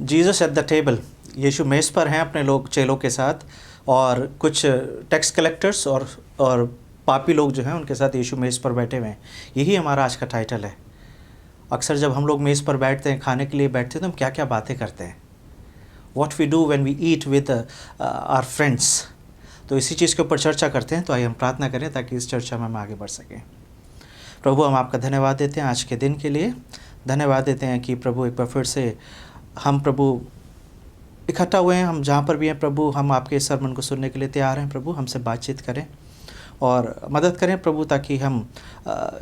Jesus at the table, यीशु मेज़ पर हैं अपने लोग चेलों के साथ, और कुछ टैक्स कलेक्टर्स और पापी लोग जो हैं उनके साथ यीशु मेज़ पर बैठे हुए हैं। यही हमारा आज का टाइटल है। अक्सर जब हम लोग मेज़ पर बैठते हैं, खाने के लिए बैठते हैं, तो हम क्या क्या बातें करते हैं, what we do when we eat with our friends. तो इसी चीज़ के ऊपर चर्चा करते हैं। तो आइए हम प्रार्थना करें ताकि इस चर्चा में हम आगे बढ़ सकें। प्रभु, हम आपका धन्यवाद देते हैं आज के दिन के लिए। धन्यवाद देते हैं कि प्रभु एक बार फिर से हम प्रभु इकट्ठा हुए हैं। हम जहाँ पर भी हैं प्रभु, हम आपके सरमन को सुनने के लिए तैयार हैं। प्रभु, हमसे बातचीत करें और मदद करें प्रभु, ताकि हम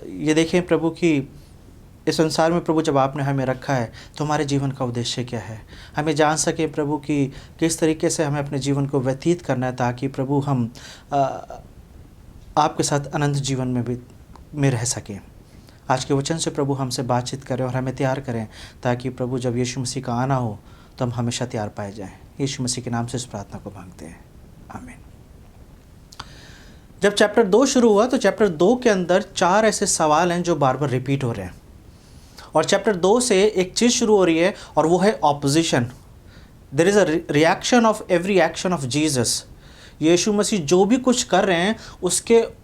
ये देखें प्रभु कि इस संसार में प्रभु जब आपने हमें रखा है तो हमारे जीवन का उद्देश्य क्या है। हमें जान सकें प्रभु कि किस तरीके से हमें अपने जीवन को व्यतीत करना है, ताकि प्रभु हम आपके साथ अनंत जीवन में रह सकें। आज के वचन से प्रभु हमसे बातचीत करें और हमें तैयार करें, ताकि प्रभु जब यीशु मसीह का आना हो तो हम हमेशा तैयार पाए जाएं। यीशु मसीह के नाम से इस प्रार्थना को मांगते हैं, आमीन। जब चैप्टर 2 शुरू हुआ तो चैप्टर 2 के अंदर 4 ऐसे सवाल हैं जो बार बार रिपीट हो रहे हैं। और चैप्टर 2 से एक चीज़ शुरू हो रही है और वो है opposition. There is a reaction of every action of Jesus. यीशु मसीह जो भी कुछ कर रहे हैं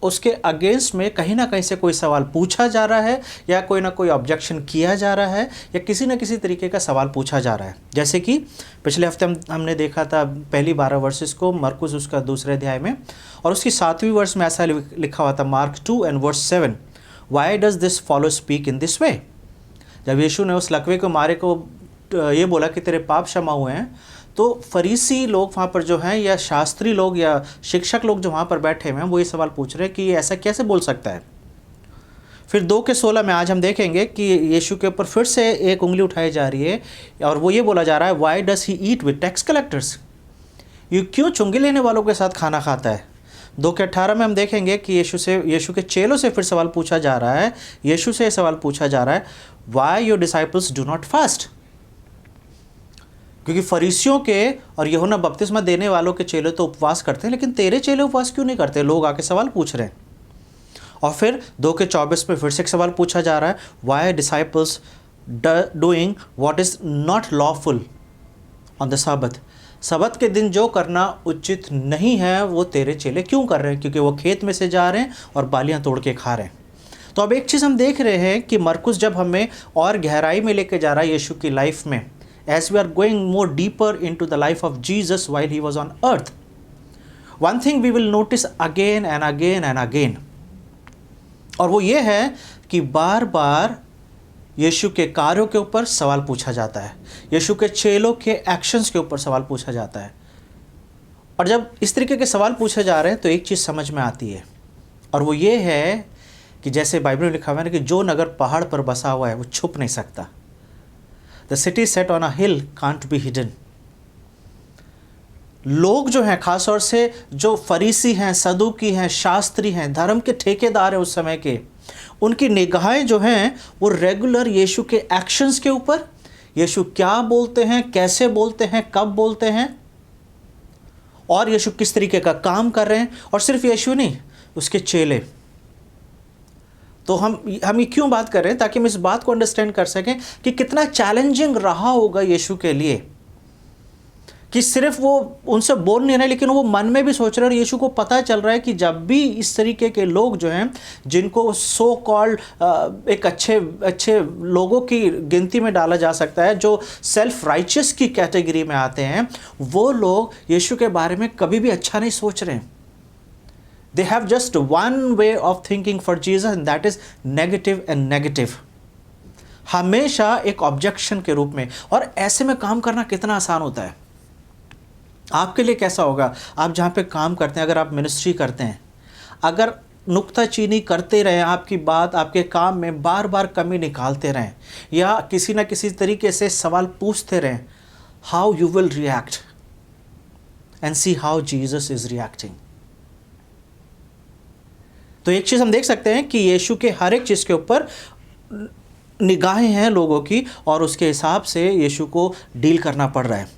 उसके अगेंस्ट में कहीं ना कहीं से कोई सवाल पूछा जा रहा है, या कोई ना कोई ऑब्जेक्शन किया जा रहा है, या किसी न किसी तरीके का सवाल पूछा जा रहा है। जैसे कि पिछले हफ्ते हमने देखा था पहली 12 वर्सेस को, मरकुस उसका 2 अध्याय में, और उसकी 7वीं वर्ष में ऐसा लिखा हुआ था, Mark 2 and verse 7, why does this follow speak in this way. जब यीशु ने उस लकवे को मारे को ये बोला कि तेरे पाप क्षमा हुए हैं, तो फरीसी लोग वहाँ पर जो हैं, या शास्त्री लोग या शिक्षक लोग जो वहाँ पर बैठे हुए हैं, वो ये सवाल पूछ रहे हैं कि ये ऐसा कैसे बोल सकता है। फिर 2:16 में आज हम देखेंगे कि यीशु के ऊपर फिर से एक उंगली उठाई जा रही है, और वो ये बोला जा रहा है, why does he eat with tax collectors. ये क्यों चुंगी लेने वालों के साथ खाना खाता है। 2:18 में हम देखेंगे कि यीशु के चेलों से फिर सवाल पूछा जा रहा है। यीशु से सवाल पूछा जा रहा है, why your disciples do not fast. क्योंकि फरीसियों के और यूहन्ना बपतिस्मा देने वालों के चेले तो उपवास करते हैं, लेकिन तेरे चेले उपवास क्यों नहीं करते। लोग आके सवाल पूछ रहे हैं। और फिर 2:24 में फिर से एक सवाल पूछा जा रहा है, why disciples doing what is not lawful on the Sabbath. सबत के दिन जो करना उचित नहीं है वो तेरे चेले क्यों कर रहे हैं, क्योंकि वो खेत में से जा रहे हैं और बालियां तोड़ के खा रहे हैं। तो अब एक चीज़ हम देख रहे हैं कि मरकुस जब हमें और गहराई में लेके जा रहा है यीशु की लाइफ में, as we are going more deeper into the life of Jesus while he was on earth, one thing we will notice again and again and again, और वो ये है कि बार बार यीशु के कार्यों के ऊपर सवाल पूछा जाता है, यीशु के चेलों के एक्शंस के ऊपर सवाल पूछा जाता है। और जब इस तरीके के सवाल पूछे जा रहे हैं तो एक चीज़ समझ में आती है, और वो ये है कि जैसे बाइबल में लिखा हुआ है कि जो नगर पहाड़ पर बसा हुआ है वो छुप नहीं सकता। The city set on a hill can't be hidden. लोग जो हैं, खास तौर से जो फरीसी हैं, सदूकी हैं, शास्त्री हैं, धर्म के ठेकेदार हैं उस समय के, उनकी निगाहें जो हैं वो रेगुलर यीशु के एक्शंस के ऊपर, यीशु क्या बोलते हैं, कैसे बोलते हैं, कब बोलते हैं, और यीशु किस तरीके का काम कर रहे हैं। और सिर्फ यीशु नहीं, उसके चेले। तो हम ये क्यों बात कर रहे हैं, ताकि हम इस बात को अंडरस्टैंड कर सकें कि कितना चैलेंजिंग रहा होगा यीशु के लिए, कि सिर्फ वो उनसे बोल नहीं रहे, लेकिन वो मन में भी सोच रहे हैं। और यीशु को पता चल रहा है कि जब भी इस तरीके के लोग जो हैं, जिनको सो कॉल्ड एक अच्छे लोगों की गिनती में डाला जा सकता है, जो सेल्फ राइचियस की कैटेगरी में आते हैं, वो लोग यीशु के बारे में कभी भी अच्छा नहीं सोच रहे हैं। They have just one way of thinking for Jesus, and that is negative and negative. हमेशा एक ऑब्जेक्शन के रूप में। और ऐसे में काम करना कितना आसान होता है। आपके लिए कैसा होगा, आप जहाँ पे काम करते हैं, अगर आप मिनिस्ट्री करते हैं, अगर नुक्ताचीनी करते रहें, आपकी बात, आपके काम में बार बार कमी निकालते रहें, या किसी ना किसी तरीके से सवाल पूछते रहें, how you will react and see how Jesus is reacting. तो एक चीज़ हम देख सकते हैं कि यीशु के हर एक चीज़ के ऊपर निगाहें हैं लोगों की, और उसके हिसाब से यीशु को डील करना पड़ रहा है।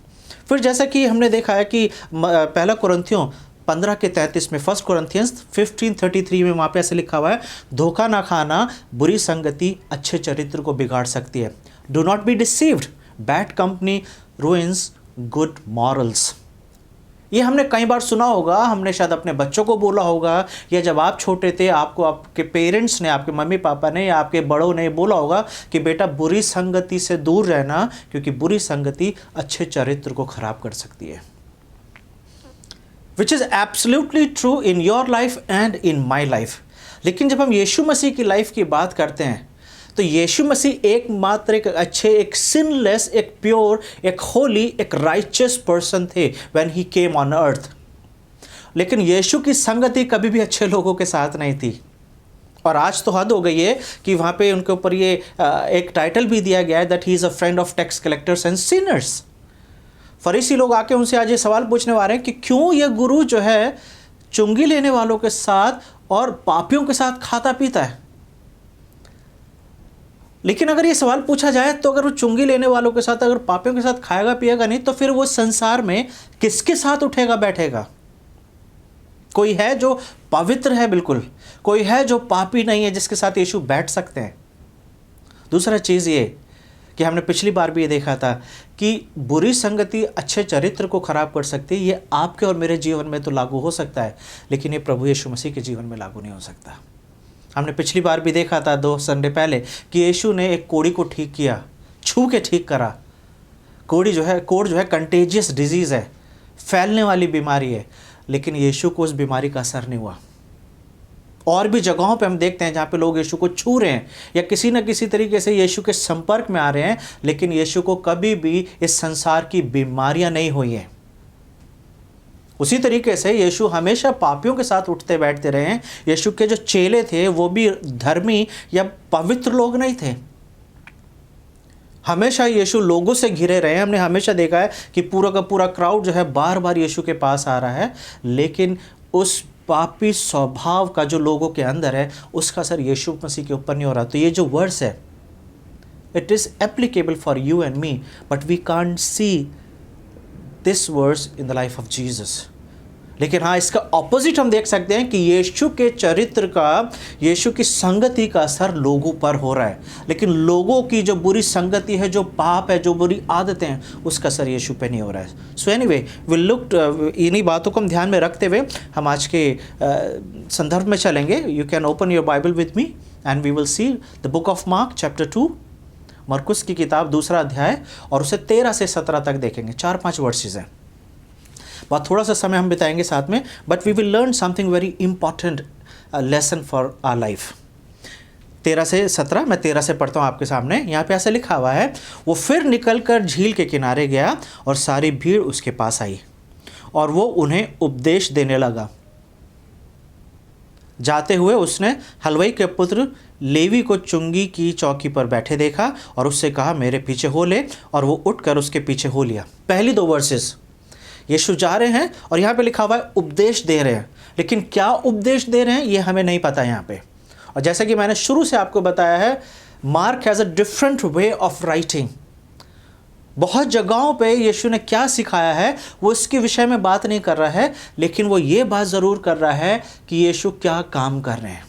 फिर जैसा कि हमने देखा है कि पहला कुरिन्थियों 15:33 में, 1 Corinthians 15:33 में वहाँ पे ऐसे लिखा हुआ है, धोखा ना खाना, बुरी संगति अच्छे चरित्र को बिगाड़ सकती है। Do not be deceived, bad company ruins good morals. ये हमने कई बार सुना होगा, हमने शायद अपने बच्चों को बोला होगा, या जब आप छोटे थे आपको आपके पेरेंट्स ने, आपके मम्मी पापा ने या आपके बड़ों ने बोला होगा कि बेटा बुरी संगति से दूर रहना, क्योंकि बुरी संगति अच्छे चरित्र को खराब कर सकती है। Which is absolutely true in your life and in my life. लेकिन जब हम यीशु मसीह की लाइफ की बात करते हैं तो यीशु मसीह एकमात्र एक अच्छे, एक सिनलेस, एक प्योर, एक होली, एक राइचियस पर्सन थे when he came on earth. लेकिन यीशु की संगति कभी भी अच्छे लोगों के साथ नहीं थी। और आज तो हद हो गई है कि वहाँ पे उनके ऊपर ये एक टाइटल भी दिया गया है that he is a friend of tax collectors and sinners. फरीसी लोग आके उनसे आज ये सवाल पूछने वाले हैं कि क्यों ये गुरु जो है चुंगी लेने वालों के साथ और पापियों के साथ खाता पीता है। लेकिन अगर ये सवाल पूछा जाए तो अगर वो चुंगी लेने वालों के साथ, अगर पापियों के साथ खाएगा पिएगा नहीं, तो फिर वो संसार में किसके साथ उठेगा बैठेगा? कोई है जो पवित्र है बिल्कुल, कोई है जो पापी नहीं है जिसके साथ यीशु बैठ सकते हैं। दूसरा चीज़ ये कि हमने पिछली बार भी ये देखा था कि बुरी संगति अच्छे चरित्र को खराब कर सकती है। ये आपके और मेरे जीवन में तो लागू हो सकता है, लेकिन ये प्रभु यीशु मसीह के जीवन में लागू नहीं हो सकता। हमने पिछली बार भी देखा था 2 संडे पहले कि यीशु ने एक कोढ़ी को ठीक किया, छू के ठीक करा। कोढ़ जो है कंटेजियस डिजीज़ है, फैलने वाली बीमारी है, लेकिन यीशु को उस बीमारी का असर नहीं हुआ। और भी जगहों पे हम देखते हैं जहाँ पे लोग यीशु को छू रहे हैं या किसी न किसी तरीके से यीशु के संपर्क में आ रहे हैं, लेकिन यीशु को कभी भी इस संसार की बीमारियाँ नहीं हुई हैं। उसी तरीके से यीशु हमेशा पापियों के साथ उठते बैठते रहे हैं। यीशु के जो चेले थे वो भी धर्मी या पवित्र लोग नहीं थे। हमेशा यीशु लोगों से घिरे रहे हैं। हमने हमेशा देखा है कि पूरा का पूरा क्राउड जो है बार बार यीशु के पास आ रहा है, लेकिन उस पापी स्वभाव का जो लोगों के अंदर है उसका असर यीशु मसीह के ऊपर नहीं हो रहा। तो ये जो वर्ड्स है, it is applicable for you and me, but we can't see this words in the life of Jesus. लेकिन हाँ, इसका ऑपोजिट हम देख सकते हैं कि यीशु के चरित्र का, यीशु की संगति का असर लोगों पर हो रहा है, लेकिन लोगों की जो बुरी संगति है, जो पाप है, जो बुरी आदतें हैं, उसका असर यीशु पे नहीं हो रहा है। सो एनीवे, विल लुक, इन्हीं बातों को हम ध्यान में रखते हुए हम आज के संदर्भ में चलेंगे। You can open your Bible with me and we will see the book of Mark chapter 2, मरकुस की किताब 2 अध्याय, और उसे 13 से 17 तक देखेंगे। 4-5 वर्सेस हैं। बहुत थोड़ा सा समय हम बिताएंगे साथ में, but we will learn something very important lesson for our life. 13 से 17, मैं 13 से पढ़ता हूँ आपके सामने। यहाँ पे ऐसे लिखा हुआ है, वो फिर निकलकर झील के किनारे गया और सारी भीड़ उसके पास आई और वो उन्हें उपदेश देने लगा। जाते हुए उसने हलवाई के पुत्र लेवी को चुंगी की चौकी पर बैठे देखा और उससे कहा, मेरे पीछे हो ले, और वो उठकर उसके पीछे हो लिया। पहली 2 वर्सेस यीशु जा रहे हैं और यहाँ पे लिखा हुआ है उपदेश दे रहे हैं, लेकिन क्या उपदेश दे रहे हैं ये हमें नहीं पता यहाँ पे। और जैसा कि मैंने शुरू से आपको बताया है, mark has a different way of writing. बहुत जगहों पे यीशु ने क्या सिखाया है वो इसके विषय में बात नहीं कर रहा है, लेकिन वो ये बात ज़रूर कर रहा है कि यीशु क्या काम कर रहे हैं।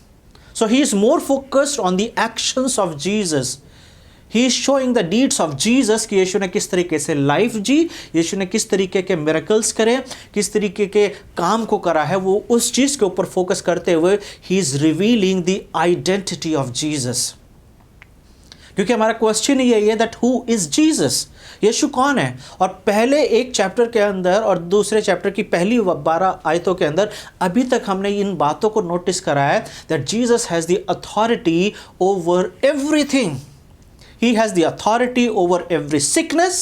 So he is more focused on the actions of Jesus. He is showing the deeds of Jesus कि यीशु ने किस तरीके से लाइफ जी, यीशु ने किस तरीके के मिरेकल्स करे, किस तरीके के काम को करा है, वो उस चीज़ के ऊपर फोकस करते हुए he is revealing the identity of Jesus. क्योंकि हमारा क्वेश्चन यही है दैट हु इज़ जीसस, यीशु कौन है। और पहले एक चैप्टर के अंदर और दूसरे चैप्टर की पहली 12 आयतों के अंदर अभी तक हमने इन बातों को नोटिस करा है that Jesus has the authority over everything. He has the authority over every sickness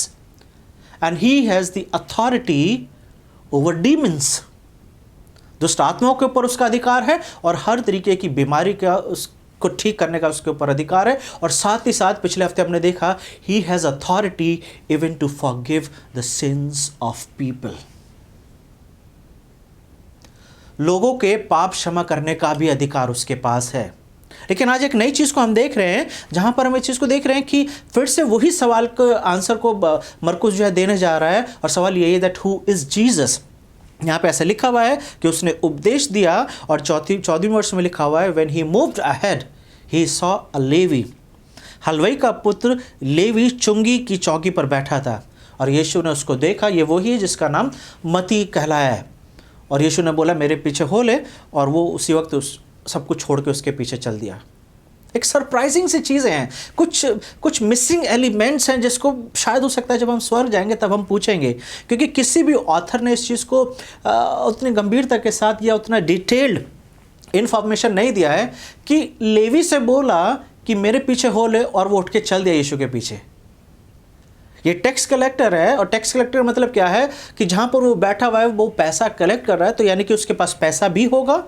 and he has the authority over demons. दुष्ट आत्माओं के ऊपर उसका अधिकार है और हर तरीके की बीमारी का उसको ठीक करने का उसके ऊपर अधिकार है। और साथ ही साथ पिछले हफ्ते हमने देखा he has authority even to forgive the sins of people. लोगों के पाप क्षमा करने का भी अधिकार उसके पास है। लेकिन आज एक नई चीज़ को हम देख रहे हैं, जहाँ पर हम इस चीज़ को देख रहे हैं कि फिर से वही सवाल के आंसर को मरकुस जो है देने जा रहा है, और सवाल यही है दैट हु इज़ जीसस। यहाँ पे ऐसा लिखा हुआ है कि उसने उपदेश दिया, और 14वें वर्ष में लिखा हुआ है when he moved ahead he saw a Levi हलवाई का पुत्र लेवी चुंगी की चौकी पर बैठा था और यीशु ने उसको देखा, ये वही है जिसका नाम मती कहलाया है। और यीशु ने बोला मेरे पीछे हो ले, और वो उसी वक्त उस सब कुछ छोड़ के उसके पीछे चल दिया। एक सरप्राइजिंग सी चीज़ें हैं, कुछ मिसिंग एलिमेंट्स हैं जिसको शायद हो सकता है जब हम स्वर्ग जाएंगे तब हम पूछेंगे, क्योंकि किसी भी ऑथर ने इस चीज़ को उतनी गंभीरता के साथ या उतना डिटेल्ड इन्फॉर्मेशन नहीं दिया है कि लेवी से बोला कि मेरे पीछे हो ले, और वो उठ के चल दिया यीशु के पीछे। ये टैक्स कलेक्टर है, और टैक्स कलेक्टर मतलब क्या है कि जहाँ पर वो बैठा हुआ है वो पैसा कलेक्ट कर रहा है, तो यानी कि उसके पास पैसा भी होगा,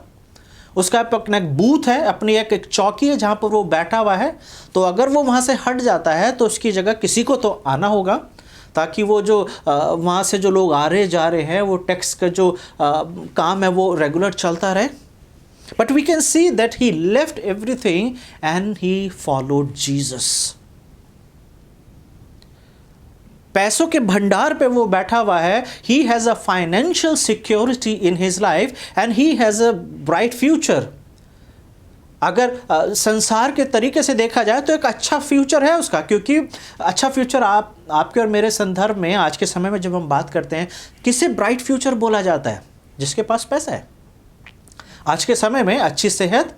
उसका अपना एक बूथ है, अपनी एक चौकी है जहाँ पर वो बैठा हुआ है। तो अगर वो वहाँ से हट जाता है तो उसकी जगह किसी को तो आना होगा, ताकि वो जो वहाँ से जो लोग आ रहे जा रहे हैं वो टैक्स का जो काम है वो रेगुलर चलता रहे। But we can see that he left everything and he followed Jesus. पैसों के भंडार पे वो बैठा हुआ है। He has a financial security in his life and he has a bright future. अगर संसार के तरीके से देखा जाए तो एक अच्छा फ्यूचर है उसका, क्योंकि अच्छा फ्यूचर आपके और मेरे संदर्भ में आज के समय में जब हम बात करते हैं, किसे ब्राइट फ्यूचर बोला जाता है? जिसके पास पैसा है। आज के समय में अच्छी सेहत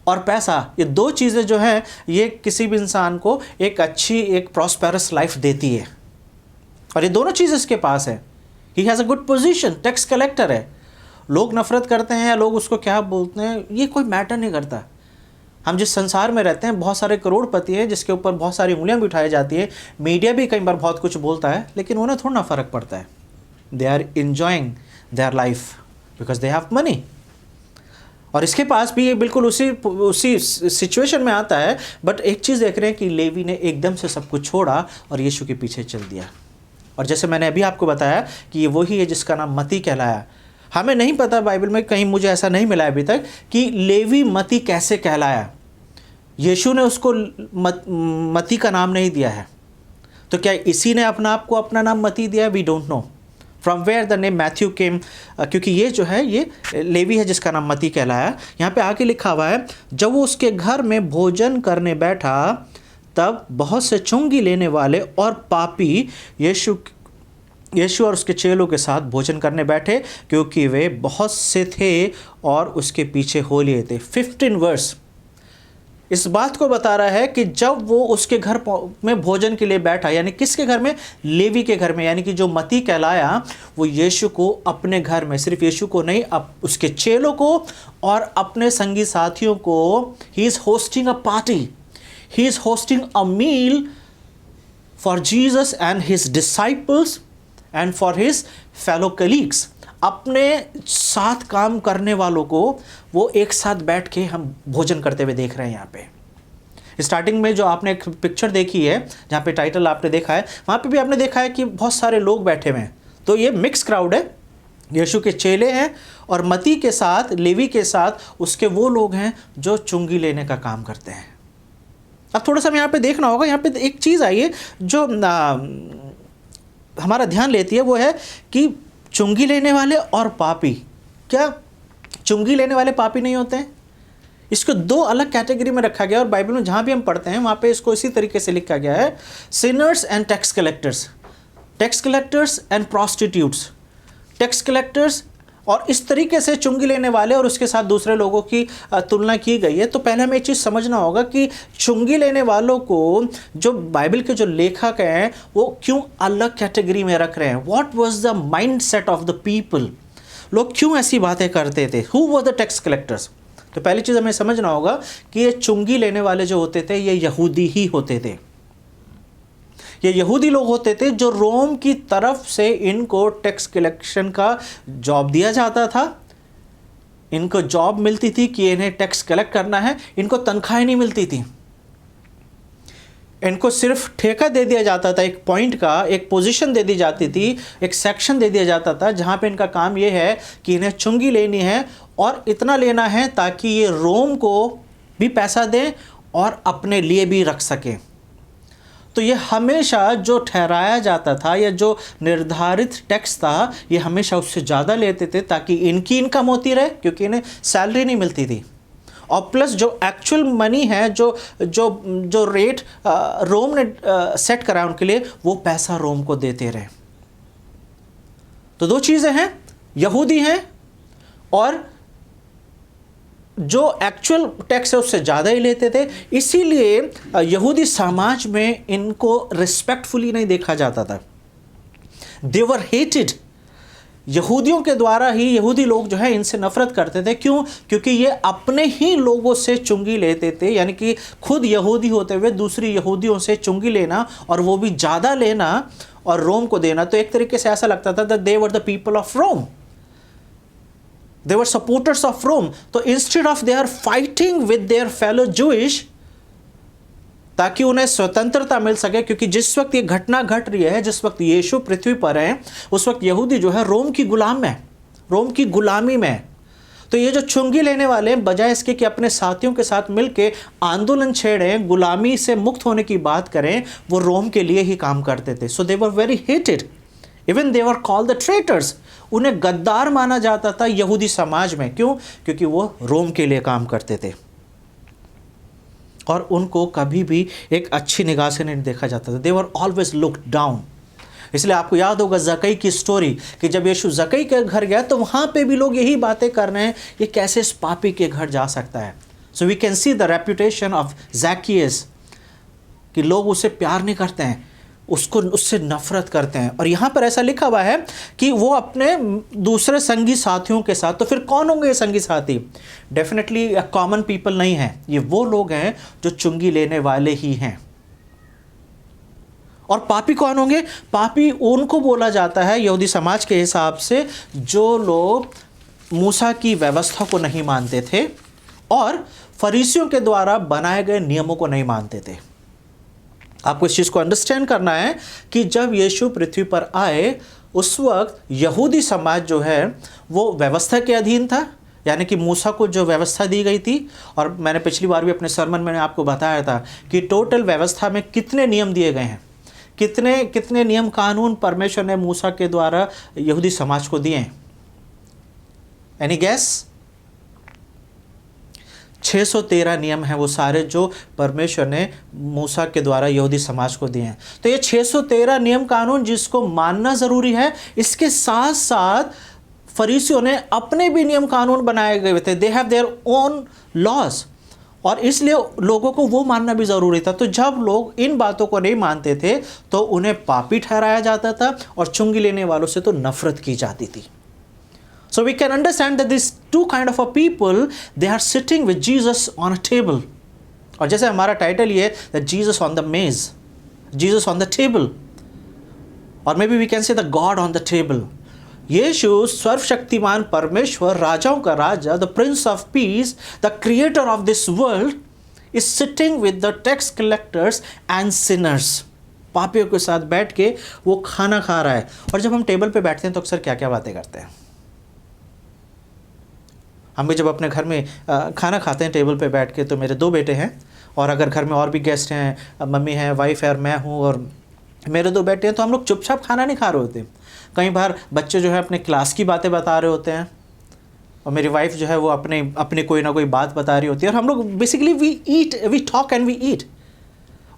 और पैसा, ये दो चीज़ें जो हैं ये किसी भी इंसान को एक अच्छी, एक प्रॉस्पेरस लाइफ देती है, और ये दोनों चीज़ इसके पास है। He has a good position, tax collector है। लोग नफरत करते हैं या लोग उसको क्या बोलते हैं, ये कोई मैटर नहीं करता। हम जिस संसार में रहते हैं बहुत सारे करोड़पति हैं जिसके ऊपर बहुत सारी उंगलियां भी उठाई जाती है, मीडिया भी कई बार बहुत कुछ बोलता है, लेकिन उन्हें थोड़ा ना फ़र्क पड़ता है। They are enjoying their life because they have money. और इसके पास भी ये बिल्कुल उसी सिचुएशन में आता है। बट एक चीज़ देख रहे हैं कि लेवी ने एकदम से सब कुछ छोड़ा और यीशु के पीछे चल दिया। और जैसे मैंने अभी आपको बताया कि ये वही है जिसका नाम मती कहलाया। हमें नहीं पता, बाइबल में कहीं मुझे ऐसा नहीं मिला अभी तक कि लेवी मती कैसे कहलाया। यीशु ने उसको मती का नाम नहीं दिया है, तो क्या इसी ने अपना आप को अपना नाम मती दिया? We don't know from where the name Matthew came, क्योंकि ये जो है ये लेवी है जिसका नाम मती कहलाया। यहाँ पे आगे लिखा हुआ है, जब वो उसके घर में भोजन करने बैठा तब बहुत से चुंगी लेने वाले और पापी यीशु और उसके चेलों के साथ भोजन करने बैठे, क्योंकि वे बहुत से थे और उसके पीछे हो लिए थे। 15 वर्स इस बात को बता रहा है कि जब वो उसके घर में भोजन के लिए बैठा, यानी किसके घर में? लेवी के घर में, यानी कि जो मती कहलाया वो यीशु को अपने घर में, सिर्फ यीशु को नहीं, अब उसके चेलों को और अपने संगी साथियों को, he is hosting a party, he is hosting a meal for Jesus and his disciples and for his fellow colleagues। अपने साथ काम करने वालों को वो एक साथ बैठ के हम भोजन करते हुए देख रहे हैं। यहाँ पे स्टार्टिंग में जो आपने एक पिक्चर देखी है जहाँ पे टाइटल आपने देखा है, वहाँ पे भी आपने देखा है कि बहुत सारे लोग बैठे हुए हैं। तो ये मिक्स क्राउड है, यीशु के चेले हैं और मती के साथ, लेवी के साथ उसके वो लोग हैं जो चुंगी लेने का काम करते हैं। अब थोड़ा सा यहाँ पे देखना होगा, यहाँ पे एक चीज़ आई है जो हमारा ध्यान लेती है, वो है कि चुंगी लेने वाले और पापी। क्या चुंगी लेने वाले पापी नहीं होते हैं? इसको दो अलग कैटेगरी में रखा गया, और बाइबल में जहाँ भी हम पढ़ते हैं वहाँ पे इसको इसी तरीके से लिखा गया है, sinners and tax collectors and prostitutes. Tax collectors और इस तरीके से चुंगी लेने वाले और उसके साथ दूसरे लोगों की तुलना की गई है। तो पहले हमें एक चीज़ समझना होगा कि चुंगी लेने वालों को जो बाइबल के जो लेखक हैं वो क्यों अलग कैटेगरी में रख रहे हैं। What was the mindset of the people, लोग क्यों ऐसी बातें करते थे। Who were the tax collectors? तो पहली चीज़ हमें समझना होगा कि ये चुंगी लेने वाले जो होते थे ये यहूदी ही होते थे। ये यहूदी लोग होते थे जो रोम की तरफ से इनको टैक्स कलेक्शन का जॉब दिया जाता था। इनको जॉब मिलती थी कि इन्हें टैक्स कलेक्ट करना है, इनको तनख्वाहें नहीं मिलती थी। इनको सिर्फ ठेका दे दिया जाता था, एक पॉइंट का, एक पोजीशन दे दी जाती थी, एक सेक्शन दे दिया जाता था जहाँ पे इनका काम ये है कि इन्हें चुंगी लेनी है और इतना लेना है ताकि ये रोम को भी पैसा दें और अपने लिए भी रख सकें। तो ये हमेशा जो ठहराया जाता था या जो निर्धारित टैक्स था ये हमेशा उससे ज़्यादा लेते थे ताकि इनकी इनकम होती रहे, क्योंकि इन्हें सैलरी नहीं मिलती थी। और प्लस जो एक्चुअल मनी है, जो जो जो रेट रोम ने सेट करा उनके लिए, वो पैसा रोम को देते रहे। तो दो चीज़ें हैं, यहूदी हैं और जो एक्चुअल टैक्स है उससे ज़्यादा ही लेते थे। इसीलिए यहूदी समाज में इनको रिस्पेक्टफुली नहीं देखा जाता था। दे वर हेटेड। यहूदियों के द्वारा ही यहूदी लोग जो है इनसे नफरत करते थे। क्यों? क्योंकि ये अपने ही लोगों से चुंगी लेते थे, यानी कि खुद यहूदी होते हुए दूसरी यहूदियों से चुंगी लेना, और वो भी ज़्यादा लेना और रोम को देना। तो एक तरीके से ऐसा लगता था that they were the people of Rome, they were supporters of Rome. तो instead of they are fighting with their fellow Jewish, ताकि उन्हें स्वतंत्रता मिल सके, क्योंकि जिस वक्त ये घटना घट रही है, जिस वक्त यीशु पृथ्वी पर है, उस वक्त यहूदी जो है रोम की गुलाम में, रोम की गुलामी में। तो ये जो चुंगी लेने वाले, बजाय इसके कि अपने साथियों के साथ मिलकर आंदोलन छेड़ें, गुलामी से मुक्त होने की बात करें, वो रोम के लिए ही काम करते थे। So they were very hated, even they were called the traitors. उन्हें गद्दार माना जाता था यहूदी समाज में। क्यों? क्योंकि वो रोम के लिए काम करते थे और उनको कभी भी एक अच्छी निगाह से नहीं देखा जाता था। दे वर ऑलवेज लुक्ड डाउन। इसलिए आपको याद होगा ज़कई की स्टोरी, कि जब यीशु ज़कई के घर गया तो वहाँ पे भी लोग यही बातें कर रहे हैं, ये कैसे इस पापी के घर जा सकता है। So we can see the reputation of Zacchaeus, कि लोग उसे प्यार नहीं करते हैं, उससे नफरत करते हैं। और यहाँ पर ऐसा लिखा हुआ है कि वो अपने दूसरे संगी साथियों के साथ, तो फिर कौन होंगे ये संगी साथी? डेफिनेटली कॉमन पीपल नहीं है, ये वो लोग हैं जो चुंगी लेने वाले ही हैं। और पापी कौन होंगे? पापी उनको बोला जाता है यहूदी समाज के हिसाब से जो लोग मूसा की व्यवस्था को नहीं मानते थे और फरीसियों के द्वारा बनाए गए नियमों को नहीं मानते थे। आपको इस चीज़ को अंडरस्टैंड करना है कि जब यीशु पृथ्वी पर आए, उस वक्त यहूदी समाज जो है वो व्यवस्था के अधीन था, यानी कि मूसा को जो व्यवस्था दी गई थी। और मैंने पिछली बार भी अपने सरमन में आपको बताया था कि टोटल व्यवस्था में कितने नियम दिए गए हैं, कितने कितने नियम कानून परमेश्वर ने मूसा के द्वारा यहूदी समाज को दिए हैं। Any gas? 613 नियम हैं वो सारे जो परमेश्वर ने मूसा के द्वारा यहूदी समाज को दिए हैं। तो ये 613 नियम कानून जिसको मानना ज़रूरी है, इसके साथ साथ फरीसियों ने अपने भी नियम कानून बनाए गए थे। They have their own laws, और इसलिए लोगों को वो मानना भी ज़रूरी था। तो जब लोग इन बातों को नहीं मानते थे तो उन्हें पापी ठहराया जाता था और चुंगी लेने वालों से तो नफरत की जाती थी। So we can understand that these two kind of a people, they are sitting with Jesus on a table. और जैसे हमारा टाइटल ये है that Jesus on the maze, Jesus on the table, or maybe we can say the God on the table. यीशु सर्वशक्तिमान परमेश्वर, राजाओं का राजा, the Prince of Peace, the Creator of this world, is sitting with the tax collectors and sinners. पापियों के साथ बैठ के वो खाना खा रहा है। और जब हम टेबल पे बैठते हैं तो अक्सर क्या क्या बातें करते हैं? हम भी जब अपने घर में खाना खाते हैं टेबल पे बैठ के, तो मेरे 2 बेटे हैं, और अगर घर में और भी गेस्ट हैं, मम्मी है, वाइफ है और मैं हूँ और मेरे 2 बेटे हैं, तो हम लोग चुपचाप खाना नहीं खा रहे होते। कई बार बच्चे जो है अपने क्लास की बातें बता रहे होते हैं और मेरी वाइफ जो है वो अपने कोई ना कोई बात बता रही होती है, और हम लोग basically we talk and we eat.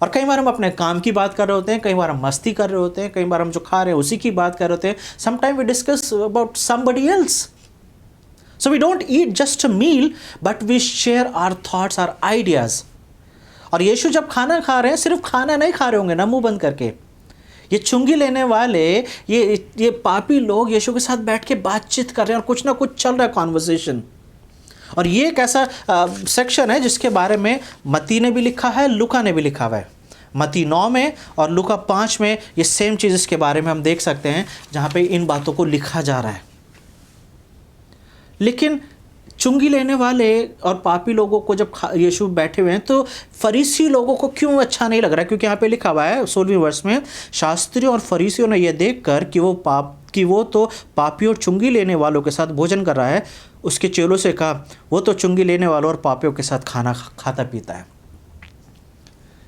और कई बार हम अपने काम की बात कर रहे होते हैं, कई बार हम मस्ती कर रहे होते हैं, कई बार हम जो खा रहे हैं उसी की बात कर रहे होते हैं। Sometime we discuss about somebody else. So we don't eat just a meal, but we share our thoughts, our ideas. और यीशु जब खाना खा रहे हैं, सिर्फ खाना नहीं खा रहे होंगे ना मुंह बंद करके। ये चुंगी लेने वाले, ये पापी लोग यीशु के साथ बैठ के बातचीत कर रहे हैं और कुछ ना कुछ चल रहा है कॉन्वर्सेशन। और ये एक ऐसा सेक्शन है जिसके बारे में मत्ती ने भी लिखा है, लूका ने भी लिखा हुआ है। मत्ती 9 में और लूका 5 में ये सेम चीज़ इसके बारे में हम देख सकते हैं, जहाँ पे इन बातों को लिखा जा रहा है। लेकिन चुंगी लेने वाले और पापी लोगों को जब यीशु बैठे हुए हैं तो फरीसी लोगों को क्यों अच्छा नहीं लग रहा है? क्योंकि यहाँ पे लिखा हुआ है 16वें वर्ष में, शास्त्रियों और फरीसियों ने यह देखकर कि वो तो पापियों और चुंगी लेने वालों के साथ भोजन कर रहा है, उसके चेलों से कहा, वो तो चुंगी लेने वालों और पापियों के साथ खाना खाता पीता है।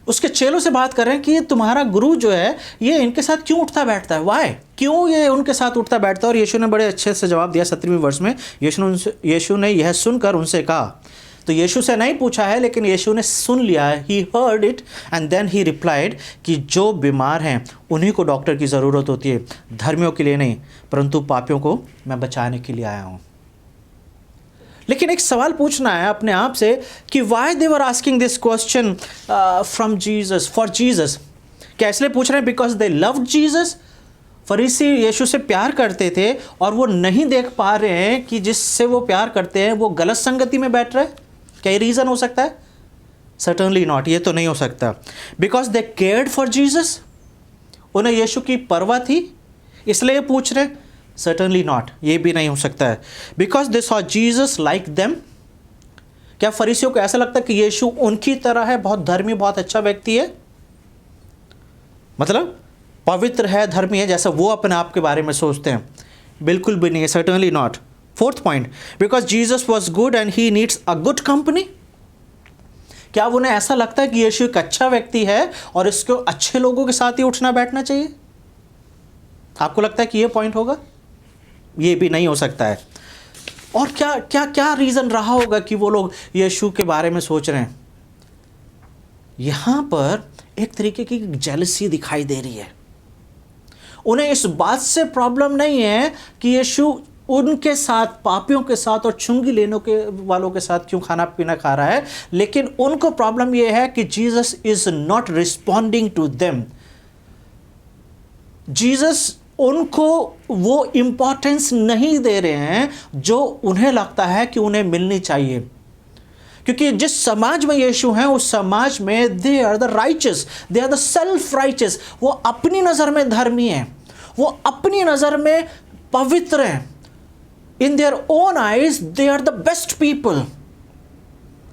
उसके चेलों से बात कर रहे हैं कि तुम्हारा गुरु जो है ये इनके साथ क्यों उठता बैठता है, वाई, क्यों ये उनके साथ उठता बैठता है? और यीशु ने बड़े अच्छे से जवाब दिया 17वें वर्ष में। यीशु ने यह सुनकर उनसे कहा, तो यीशु से नहीं पूछा है, लेकिन यीशु ने सुन लिया है, he heard it and then he replied कि जो बीमार हैं उन्हीं को डॉक्टर की ज़रूरत होती है, धर्मियों के लिए नहीं, परंतु पापियों को मैं बचाने के लिए आया हूँ। लेकिन एक सवाल पूछना है अपने आप से कि why they were asking this question from Jesus, for Jesus. क्या इसलिए पूछ रहे हैं बिकॉज दे लव जीसस? फरीसी यीशु से प्यार करते थे और वो नहीं देख पा रहे हैं कि जिससे वो प्यार करते हैं वो गलत संगति में बैठ रहे हैं? क्या ये रीज़न हो सकता है? सर्टनली नॉट, ये तो नहीं हो सकता। Because they cared for Jesus, उन्हें यीशु की परवाह थी इसलिए पूछ रहे? सर्टनली नॉट, ये भी नहीं हो सकता है। Because they saw Jesus like them, क्या फरीसियों को ऐसा लगता है कि यीशु उनकी तरह है, बहुत धर्मी, बहुत अच्छा व्यक्ति है, मतलब पवित्र है, धर्मी है, जैसा वो अपने आप के बारे में सोचते हैं? बिल्कुल भी नहीं है, certainly not. Fourth point, because Jesus was good and he needs a good company, क्या उन्हें ऐसा लगता है कि यीशु एक अच्छा व्यक्ति है और इसको अच्छे लोगों के साथ ही उठना बैठना चाहिए? आपको लगता है कि ये पॉइंट होगा? ये भी नहीं हो सकता है। और क्या क्या क्या रीज़न रहा होगा कि वो लोग यीशु के बारे में सोच रहे हैं? यहाँ पर एक तरीके की जेलसी दिखाई दे रही है। उन्हें इस बात से प्रॉब्लम नहीं है कि यीशु उनके साथ, पापियों के साथ और चुंगी लेने के वालों के साथ क्यों खाना पीना खा रहा है, लेकिन उनको प्रॉब्लम यह है कि Jesus is not responding to them. Jesus उनको वो इंपॉर्टेंस नहीं दे रहे हैं जो उन्हें लगता है कि उन्हें मिलनी चाहिए, क्योंकि जिस समाज में यीशु हैं उस समाज में they are the righteous, they are the self righteous. वो अपनी नज़र में धर्मी हैं, वो अपनी नज़र में पवित्र हैं। In their own eyes they are the best people,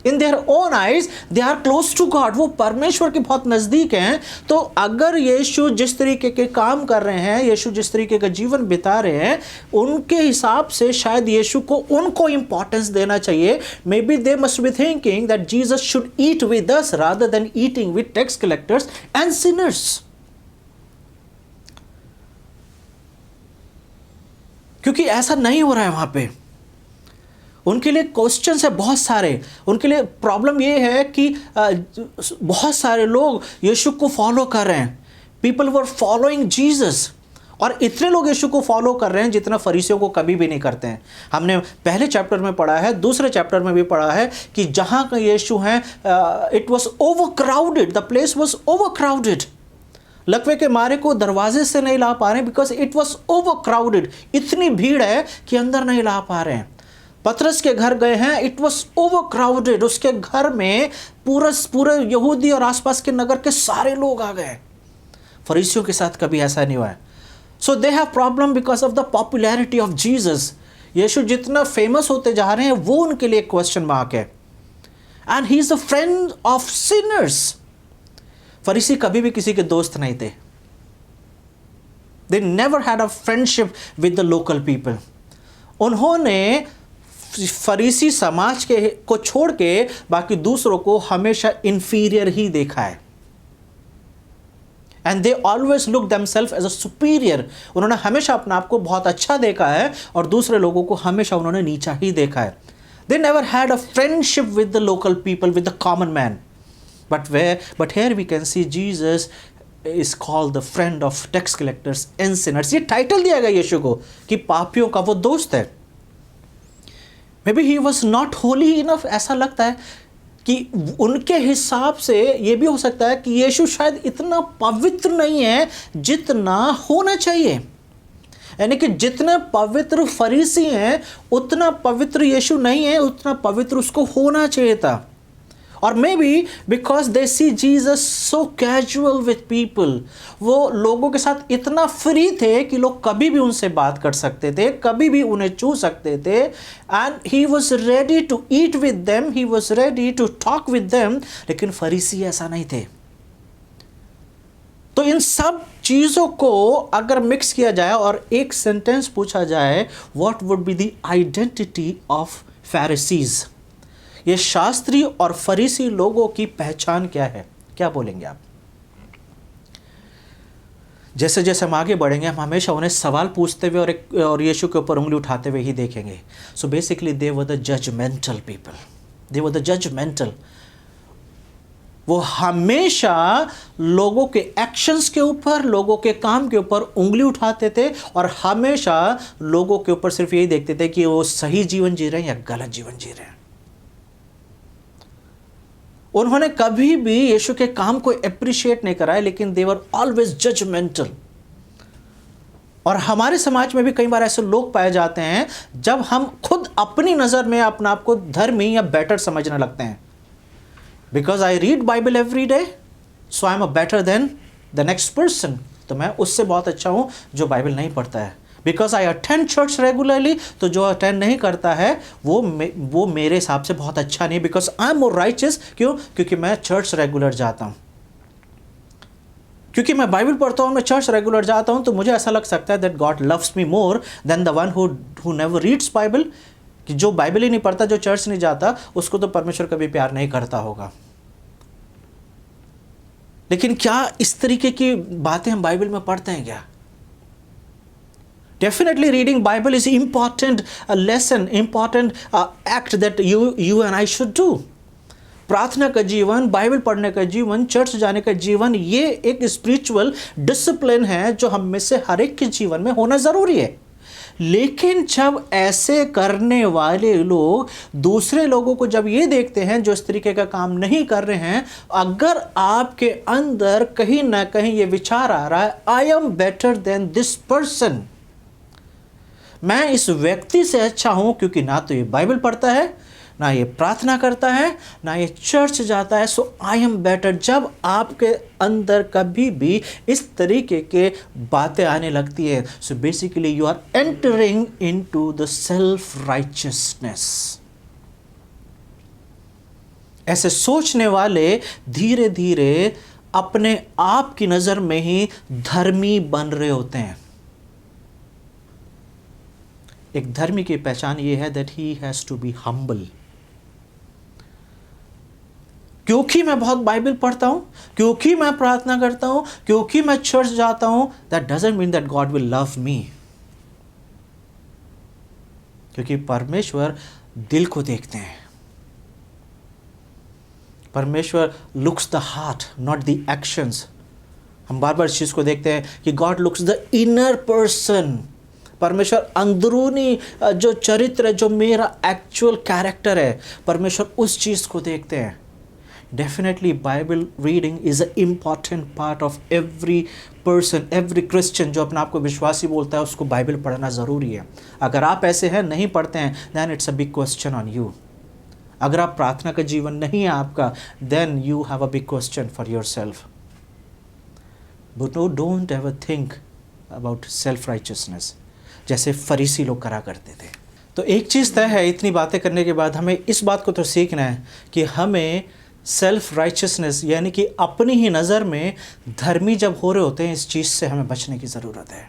in their own eyes they are close to God, वो परमेश्वर के बहुत नज़दीक हैं। तो अगर यीशु जिस तरीके के काम कर रहे हैं, यीशु जिस तरीके का जीवन बिता रहे हैं, उनके हिसाब से शायद यीशु को उनको इंपॉर्टेंस देना चाहिए। Maybe they must be thinking that Jesus should eat with us rather than eating with tax collectors and sinners. क्योंकि ऐसा नहीं हो रहा है वहां पे। उनके लिए क्वेश्चंस है बहुत सारे। उनके लिए प्रॉब्लम ये है कि बहुत सारे लोग यीशु को फॉलो कर रहे हैं। पीपल वर फॉलोइंग जीसस, और इतने लोग यीशु को फॉलो कर रहे हैं जितना फरीसियों को कभी भी नहीं करते हैं। हमने पहले चैप्टर में पढ़ा है, दूसरे चैप्टर में भी पढ़ा है कि जहाँ का यीशु है, it was over crowded, the place was over crowded. लकवे के मारे को दरवाजे से नहीं ला पा रहे हैं because it was over crowded. इतनी भीड़ है कि अंदर नहीं ला पा रहे हैं। पतरस के घर गए हैं, इट वॉज ओवर क्राउडेड। उसके घर में पूरे यहूदी और आसपास के नगर के सारे लोग आ गए। फरीसियों के साथ कभी ऐसा नहीं हुआ है। So they have problem because of the popularity of Jesus. यीशु जितना फेमस होते जा रहे हैं वो उनके लिए क्वेश्चन मार्क है। And he is a friend of sinners. फरीसी कभी भी किसी के दोस्त नहीं थे। They never had a friendship with the local people. उन्होंने फरीसी समाज के को छोड़ के बाकी दूसरों को हमेशा इंफीरियर ही देखा है। And they always look themselves as a superior. उन्होंने हमेशा अपने आप को बहुत अच्छा देखा है और दूसरे लोगों को हमेशा उन्होंने नीचा ही देखा है। दे never had a friendship with the local people, with the common man. But here we can see Jesus is called the friend of tax collectors and sinners. ये टाइटल दिया गया यीशु को कि पापियों का वो दोस्त है। May be he was not Holi enough. ऐसा लगता है कि उनके हिसाब से ये भी हो सकता है कि यीशु शायद इतना पवित्र नहीं है जितना होना चाहिए। यानी कि जितने पवित्र फरीसी हैं उतना पवित्र यीशु नहीं है, उतना पवित्र उसको होना चाहिए था। और may be because they C Jesus so casual with people, वो लोगों के साथ इतना फ्री थे कि लोग कभी भी उनसे बात कर सकते थे, कभी भी उन्हें छू सकते थे। And he was ready to eat with them, he was ready to talk with them. लेकिन फरीसी ऐसा नहीं थे। तो इन सब चीज़ों को अगर मिक्स किया जाए और एक सेंटेंस पूछा जाए, what would be the identity of Pharisees, ये शास्त्री और फरीसी लोगों की पहचान क्या है? क्या बोलेंगे आप? जैसे जैसे हम आगे बढ़ेंगे हम हमेशा उन्हें सवाल पूछते हुए और यीशु के ऊपर उंगली उठाते हुए ही देखेंगे। So basically they were the judgmental people. They were the judgmental. वो हमेशा लोगों के एक्शंस के ऊपर, लोगों के काम के ऊपर उंगली उठाते थे और हमेशा लोगों के ऊपर सिर्फ यही देखते थे कि वो सही जीवन जी रहे हैं या गलत जीवन जी रहे हैं। उन्होंने कभी भी यीशु के काम को एप्रिशिएट नहीं करा है, लेकिन दे वर ऑलवेज जजमेंटल। और हमारे समाज में भी कई बार ऐसे लोग पाए जाते हैं जब हम खुद अपनी नज़र में अपने आप को धर्मी या बेटर समझने लगते हैं। Because I read Bible every day, so I am a better than the next person. तो मैं उससे बहुत अच्छा हूँ जो बाइबल नहीं पढ़ता है। Because I attend church regularly, तो जो अटेंड नहीं करता है वो मेरे हिसाब से बहुत अच्छा नहीं, because I am more righteous. क्यों? क्योंकि मैं चर्च रेगुलर जाता हूँ, क्योंकि मैं बाइबल पढ़ता हूँ, मैं चर्च रेगुलर जाता हूँ, तो मुझे ऐसा लग सकता है that God loves me more than the one who never reads Bible. कि जो बाइबल ही नहीं पढ़ता, जो चर्च नहीं जाता, उसको तो परमेश्वर कभी प्यार नहीं करता होगा। लेकिन क्या इस तरीके की बातें हम बाइबल में पढ़ते हैं क्या? Definitely reading Bible is important lesson, important act that you and I should do. प्रार्थना का जीवन, बाइबल पढ़ने का जीवन, चर्च जाने का जीवन, ये एक स्पिरिचुअल डिसिप्लिन है जो हम में से हर एक के जीवन में होना ज़रूरी है। लेकिन जब ऐसे करने वाले लोग दूसरे लोगों को जब ये देखते हैं जो इस तरीके का काम नहीं कर रहे हैं, अगर आपके अंदर कहीं ना कहीं ये विचार आ रहा है, I am better than this person, मैं इस व्यक्ति से अच्छा हूं क्योंकि ना तो ये बाइबल पढ़ता है, ना ये प्रार्थना करता है, ना ये चर्च जाता है, सो आई एम बेटर। जब आपके अंदर कभी भी इस तरीके के बातें आने लगती है, so basically you are entering into the self righteousness. ऐसे सोचने वाले धीरे धीरे अपने आप की नज़र में ही धर्मी बन रहे होते हैं। एक धर्मी की पहचान ये है that he has to be humble. क्योंकि मैं बहुत बाइबल पढ़ता हूं, क्योंकि मैं प्रार्थना करता हूं, क्योंकि मैं चर्च जाता हूं, that doesn't mean that God will love me. क्योंकि परमेश्वर दिल को देखते हैं। परमेश्वर looks the heart, not the actions. हम बार बार इस चीज को देखते हैं कि God looks the inner person. परमेश्वर अंदरूनी जो चरित्र है, जो मेरा एक्चुअल कैरेक्टर है, परमेश्वर उस चीज को देखते हैं। Definitely Bible reading is a important part of every person, every Christian जो अपने आप को विश्वासी बोलता है, उसको बाइबल पढ़ना ज़रूरी है। अगर आप ऐसे हैं, नहीं पढ़ते हैं, then it's a big question on you. अगर आप प्रार्थना का जीवन नहीं है आपका, then you have a big question for yourself. But no, don't ever think about self righteousness जैसे फरीसी लोग करा करते थे। तो एक चीज़ तय है, इतनी बातें करने के बाद हमें इस बात को तो सीखना है कि हमें सेल्फ राइचियसनेस यानी कि अपनी ही नज़र में धर्मी जब हो रहे होते हैं, इस चीज़ से हमें बचने की ज़रूरत है।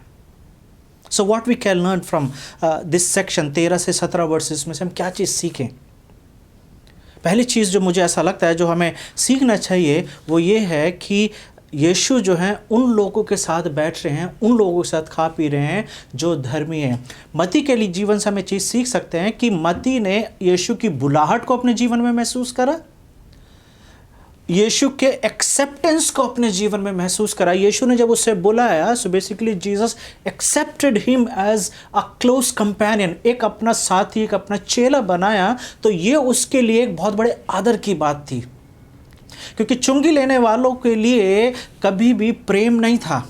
So what we can learn from this section 13 से 17 वर्सेस में से हम क्या चीज़ सीखें? पहली चीज़ जो मुझे ऐसा लगता है जो हमें सीखना चाहिए वो ये है कि यीशु जो हैं उन लोगों के साथ बैठ रहे हैं, उन लोगों के साथ खा पी रहे हैं जो धर्मी हैं। मत्ती के लिए जीवन से हमें चीज़ सीख सकते हैं कि मत्ती ने यीशु की बुलाहट को अपने जीवन में महसूस करा, यीशु के एक्सेप्टेंस को अपने जीवन में महसूस करा। यीशु ने जब उससे बुलाया, so basically Jesus accepted him as a close companion, एक अपना साथी, एक अपना चेला बनाया। तो ये उसके लिए एक बहुत बड़े आदर की बात थी, क्योंकि चुंगी लेने वालों के लिए कभी भी प्रेम नहीं था।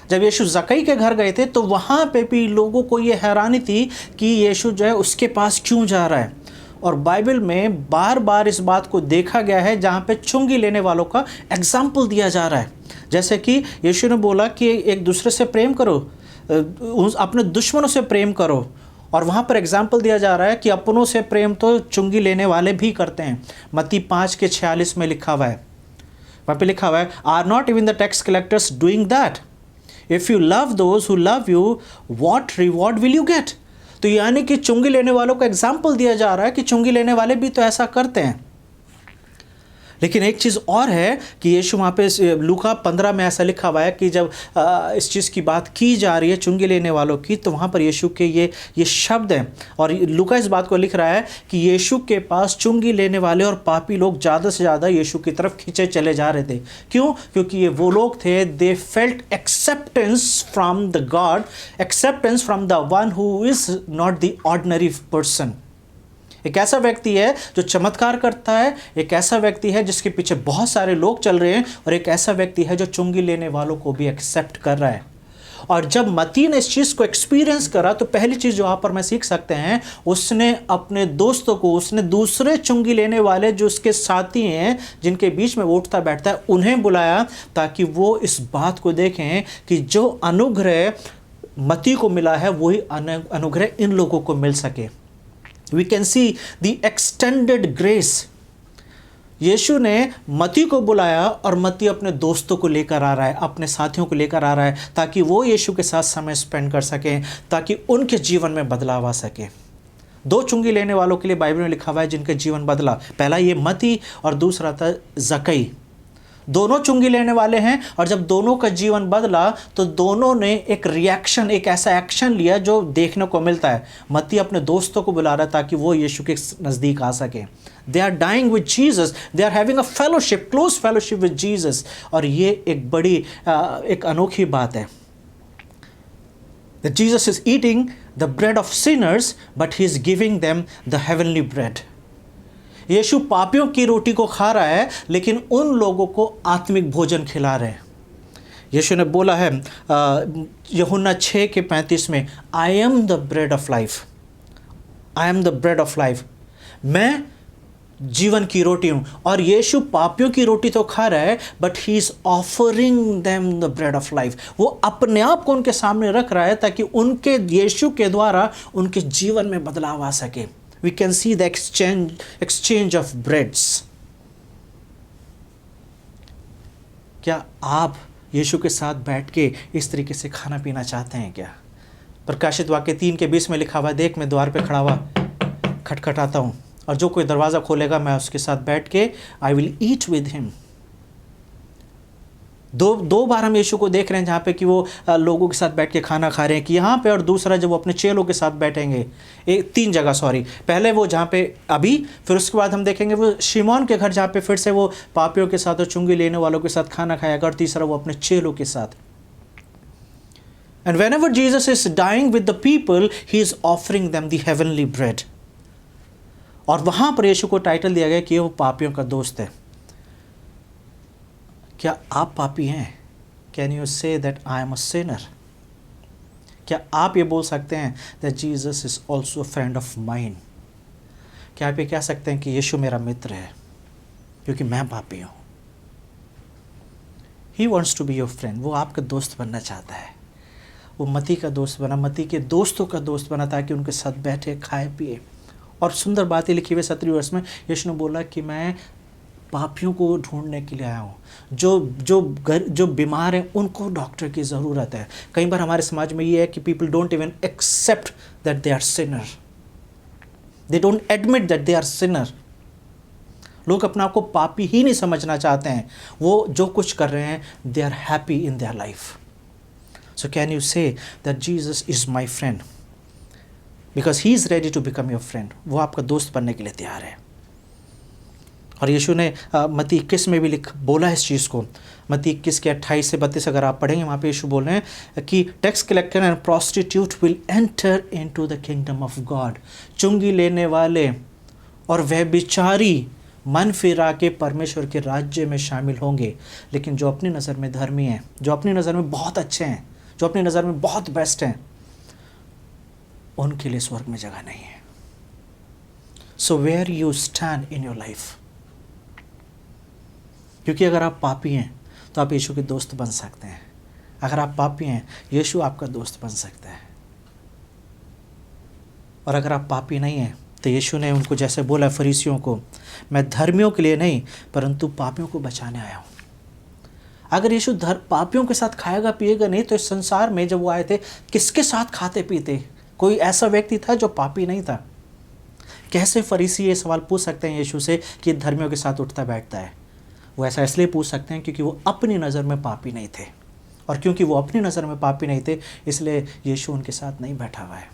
जब यीशु जक्कई के घर गए थे तो वहाँ पे भी लोगों को ये हैरानी थी कि यीशु जो है उसके पास क्यों जा रहा है। और बाइबल में बार बार इस बात को देखा गया है जहाँ पे चुंगी लेने वालों का एग्जाम्पल दिया जा रहा है। जैसे कि यीशु ने बोला कि एक दूसरे से प्रेम करो, अपने दुश्मनों से प्रेम करो, और वहाँ पर एग्जाम्पल दिया जा रहा है कि अपनों से प्रेम तो चुंगी लेने वाले भी करते हैं। मत्ती 5:46 में लिखा हुआ है, वहाँ पे लिखा हुआ है, are not even the tax collectors doing that? If you love those who love you, what reward will you get? तो यानी कि चुंगी लेने वालों को एग्जाम्पल दिया जा रहा है कि चुंगी लेने वाले भी तो ऐसा करते हैं। लेकिन एक चीज़ और है कि यीशु वहाँ पे लूका 15 में ऐसा लिखा हुआ है कि जब इस चीज़ की बात की जा रही है चुंगी लेने वालों की, तो वहाँ पर यीशु के ये शब्द हैं। और लूका इस बात को लिख रहा है कि यीशु के पास चुंगी लेने वाले और पापी लोग ज़्यादा से ज़्यादा यीशु की तरफ खींचे चले जा रहे थे। क्यों? क्योंकि ये वो लोग थे, they felt acceptance from the God, acceptance from the one who is not the ordinary person. एक ऐसा व्यक्ति है जो चमत्कार करता है, एक ऐसा व्यक्ति है जिसके पीछे बहुत सारे लोग चल रहे हैं, और एक ऐसा व्यक्ति है जो चुंगी लेने वालों को भी एक्सेप्ट कर रहा है। और जब मत्ती ने इस चीज़ को एक्सपीरियंस करा, तो पहली चीज़ जो आप और मैं सीख सकते हैं, उसने अपने दोस्तों को, उसने दूसरे चुंगी लेने वाले जो उसके साथी हैं, जिनके बीच में वो उठता बैठता है, उन्हें बुलाया ताकि वो इस बात को देखें कि जो अनुग्रह मत्ती को मिला है वही अनुग्रह इन लोगों को मिल सके। We can see the extended grace। यीशु ने मत्ती को बुलाया और मत्ती अपने दोस्तों को लेकर आ रहा है, अपने साथियों को लेकर आ रहा है, ताकि वो यीशु के साथ समय स्पेंड कर सकें, ताकि उनके जीवन में बदलाव आ सके। दो चुंगी लेने वालों के लिए बाइबल में लिखा हुआ है जिनके जीवन बदला। पहला ये मत्ती और दूसरा था जक्कई। दोनों चुंगी लेने वाले हैं, और जब दोनों का जीवन बदला तो दोनों ने एक रिएक्शन, एक ऐसा एक्शन लिया जो देखने को मिलता है। मत्ती अपने दोस्तों को बुला रहा है ताकि वो यीशु के नज़दीक आ सके। They are dying with Jesus, they are having a fellowship, close fellowship with Jesus. और ये एक बड़ी एक अनोखी बात है। Jesus is eating the bread of sinners but he is giving them the heavenly bread. यीशु पापियों की रोटी को खा रहा है, लेकिन उन लोगों को आत्मिक भोजन खिला रहे हैं। यीशु ने बोला है यूहन्ना 6:35 में, I am the bread of life, I am the bread of life, मैं जीवन की रोटी हूँ। और यीशु पापियों की रोटी तो खा रहा है, but he is offering them the bread of life. वो अपने आप को उनके सामने रख रहा है ताकि उनके यीशु के द्वारा उनके जीवन में बदलाव आ सके। We can see the exchange of breads। क्या आप यीशु के साथ बैठ के इस तरीके से खाना पीना चाहते हैं क्या? प्रकाशित वाक्य 3:20 में लिखा हुआ, देख मैं द्वार पे खड़ा हुआ खटखटाता हूँ, और जो कोई दरवाज़ा खोलेगा मैं उसके साथ बैठ के I will eat with him. दो बार हम यीशु को देख रहे हैं जहाँ पे कि वो लोगों के साथ बैठ के खाना खा रहे हैं, कि यहाँ पे, और दूसरा जब वो अपने चेलों के साथ बैठेंगे। 3 जगह, सॉरी, पहले वो जहाँ पे अभी, फिर उसके बाद हम देखेंगे वो शिमोन के घर जहाँ पे फिर से वो पापियों के साथ और चुंगी लेने वालों के साथ खाना खाएगा, और तीसरा वो अपने चेलों के साथ। And whenever Jesus is dying with the people, he is offering them the heavenly bread. और वहाँ पर यीशु को टाइटल दिया गया कि वो पापियों का दोस्त है। क्या आप पापी हैं? Can you say that I am a Sinner? क्या आप ये बोल सकते हैं that Jesus is also friend of mine? क्या आप ये कह सकते हैं कि यीशु मेरा मित्र है क्योंकि मैं पापी हूँ? He wants to be your friend. वो आपका दोस्त बनना चाहता है। वो मत्ती का दोस्त बना, मत्ती के दोस्तों का दोस्त बना, ताकि उनके साथ बैठे, खाए पिए। और सुंदर बातें लिखी हुई 17वें वर्ष में यीशु ने बोला कि मैं पापियों को ढूंढने के लिए आया हूँ। जो बीमार हैं उनको डॉक्टर की ज़रूरत है। कई बार हमारे समाज में ये है कि people don't even accept that they are sinner, they don't admit that they are sinner. लोग अपने आप को पापी ही नहीं समझना चाहते हैं। वो जो कुछ कर रहे हैं, they are happy in their life. So can you say that Jesus is my friend because he is ready to become your friend. वो आपका दोस्त बनने के लिए तैयार है। और यीशु ने मत्ती 21 में भी बोला इस चीज़ को। मत्ती 21 के 28 से 32 अगर आप पढ़ेंगे, वहाँ पे यीशु बोल रहे हैं कि tax collector and prostitute will enter into the kingdom of God. चुंगी लेने वाले और व्यभिचारी मन फिरा के परमेश्वर के राज्य में शामिल होंगे, लेकिन जो अपनी नज़र में धर्मी हैं, जो अपनी नज़र में बहुत अच्छे हैं, जो अपनी नज़र में बहुत बेस्ट हैं, उनके लिए स्वर्ग में जगह नहीं है। So where you stand in your life, क्योंकि अगर आप पापी हैं तो आप यीशु के दोस्त बन सकते हैं। अगर आप पापी हैं, यीशु आपका दोस्त बन सकता है। और अगर आप पापी नहीं हैं तो यीशु ने उनको जैसे बोला फरीसियों को, मैं धर्मियों के लिए नहीं परंतु पापियों को बचाने आया हूँ। अगर यीशु पापियों के साथ खाएगा पिएगा नहीं, तो इस संसार में जब वो आए थे किसके साथ खाते पीते? कोई ऐसा व्यक्ति था जो पापी नहीं था? कैसे फरीसी ये सवाल पूछ सकते हैं यीशु से कि धर्मियों के साथ उठता बैठता है? वो ऐसा इसलिए पूछ सकते हैं क्योंकि वो अपनी नज़र में पापी नहीं थे, और क्योंकि वो अपनी नज़र में पापी नहीं थे इसलिए यीशु उनके साथ नहीं बैठा हुआ है।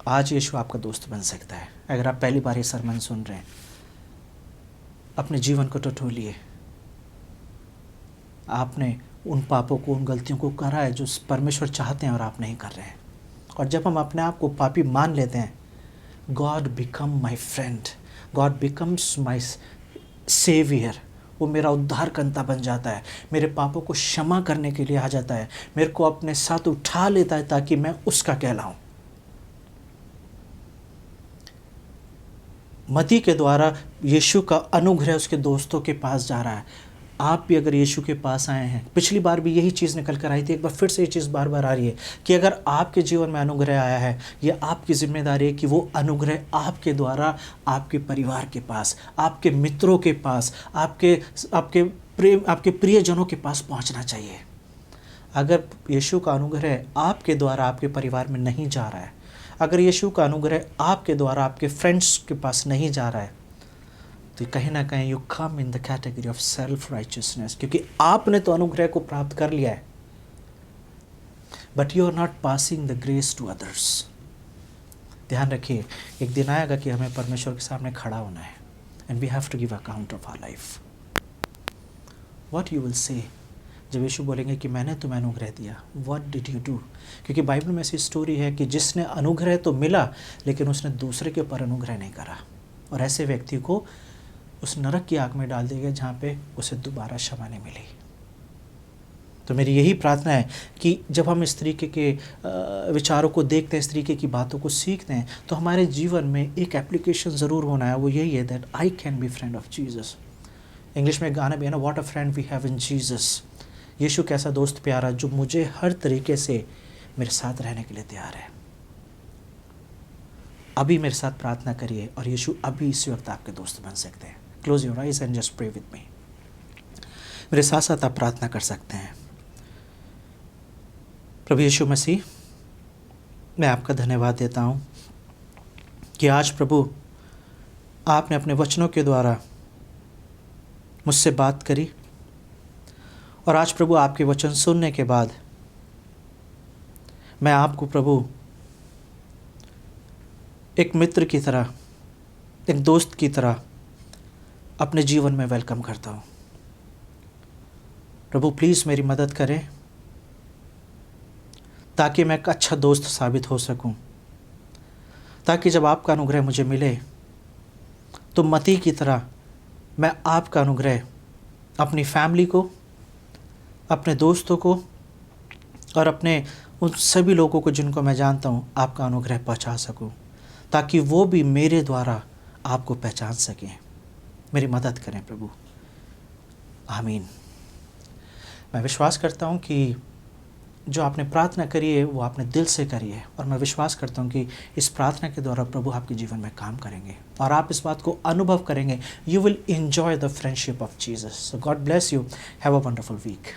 आज यीशु आपका दोस्त बन सकता है। अगर आप पहली बार ये सरमन सुन रहे हैं, अपने जीवन को टटोलिए। आपने उन पापों को, उन गलतियों को करा है जो परमेश्वर चाहते हैं और आप नहीं कर रहे हैं। और जब हम अपने आप को पापी मान लेते हैं, God become my friend, God becomes my saviour. वो मेरा उद्धारकर्ता बन जाता है, मेरे पापों को क्षमा करने के लिए आ जाता है, मेरे को अपने साथ उठा लेता है ताकि मैं उसका कहलाऊं। मती के द्वारा यीशु का अनुग्रह उसके दोस्तों के पास जा रहा है। आप भी अगर यीशु के पास आए हैं, पिछली बार भी यही चीज़ निकल कर आई थी, एक बार फिर से ये चीज़ बार बार आ रही है कि अगर आपके जीवन में अनुग्रह आया है, ये आपकी जिम्मेदारी है कि वो अनुग्रह आपके द्वारा आपके परिवार के पास, आपके मित्रों के पास, आपके प्रियजनों के पास पहुंचना चाहिए। अगर यीशु का अनुग्रह आपके द्वारा आपके परिवार में नहीं जा रहा है, अगर यीशु का अनुग्रह आपके द्वारा आपके फ्रेंड्स के पास नहीं जा रहा है, तो कहीं ना कहीं you come in the category of self righteousness, क्योंकि आपने तो अनुग्रह को प्राप्त कर लिया है, but you are not passing the grace to others. ध्यान रखिए, एक दिन आएगा कि हमें परमेश्वर के सामने खड़ा होना है, and we have to give account of our life. What you will say जब यीशु बोलेंगे कि मैंने तुम्हें अनुग्रह दिया, व्हाट डिड यू डू? क्योंकि बाइबल में ऐसी स्टोरी है कि जिसने अनुग्रह तो मिला लेकिन उसने दूसरे के ऊपर अनुग्रह नहीं करा, और ऐसे व्यक्ति को उस नरक की आग में डाल दिया गया जहाँ पे उसे दोबारा क्षमा नहीं मिली। तो मेरी यही प्रार्थना है कि जब हम इस तरीके के विचारों को देखते हैं, इस तरीके की बातों को सीखते हैं, तो हमारे जीवन में एक एप्लीकेशन ज़रूर होना है। वो यही है that I can be friend of Jesus. English में गाना भी है ना, what a friend we have in Jesus. यीशु कैसा दोस्त प्यारा जो मुझे हर तरीके से मेरे साथ रहने के लिए तैयार है। अभी मेरे साथ प्रार्थना करिए और यीशु अभी इसी वक्त आपके दोस्त बन सकते हैं। Close your eyes and just pray with me. मेरे साथ साथ आप प्रार्थना कर सकते हैं। प्रभु यीशु मसीह, मैं आपका धन्यवाद देता हूँ कि आज प्रभु आपने अपने वचनों के द्वारा मुझसे बात करी, और आज प्रभु आपके वचन सुनने के बाद मैं आपको प्रभु एक मित्र की तरह, एक दोस्त की तरह अपने जीवन में वेलकम करता हूँ। प्रभु प्लीज़ मेरी मदद करें ताकि मैं एक अच्छा दोस्त साबित हो सकूं, ताकि जब आपका अनुग्रह मुझे मिले तो मती की तरह मैं आपका अनुग्रह अपनी फैमिली को, अपने दोस्तों को और अपने उन सभी लोगों को जिनको मैं जानता हूँ आपका अनुग्रह पहुँचा सकूँ, ताकि वो भी मेरे द्वारा आपको पहचान सकें। मेरी मदद करें प्रभु, आमीन। मैं विश्वास करता हूँ कि जो आपने प्रार्थना करी है वो आपने दिल से करी है, और मैं विश्वास करता हूँ कि इस प्रार्थना के द्वारा प्रभु आपके जीवन में काम करेंगे और आप इस बात को अनुभव करेंगे। You will enjoy the friendship of Jesus. So God bless you. Have a wonderful week.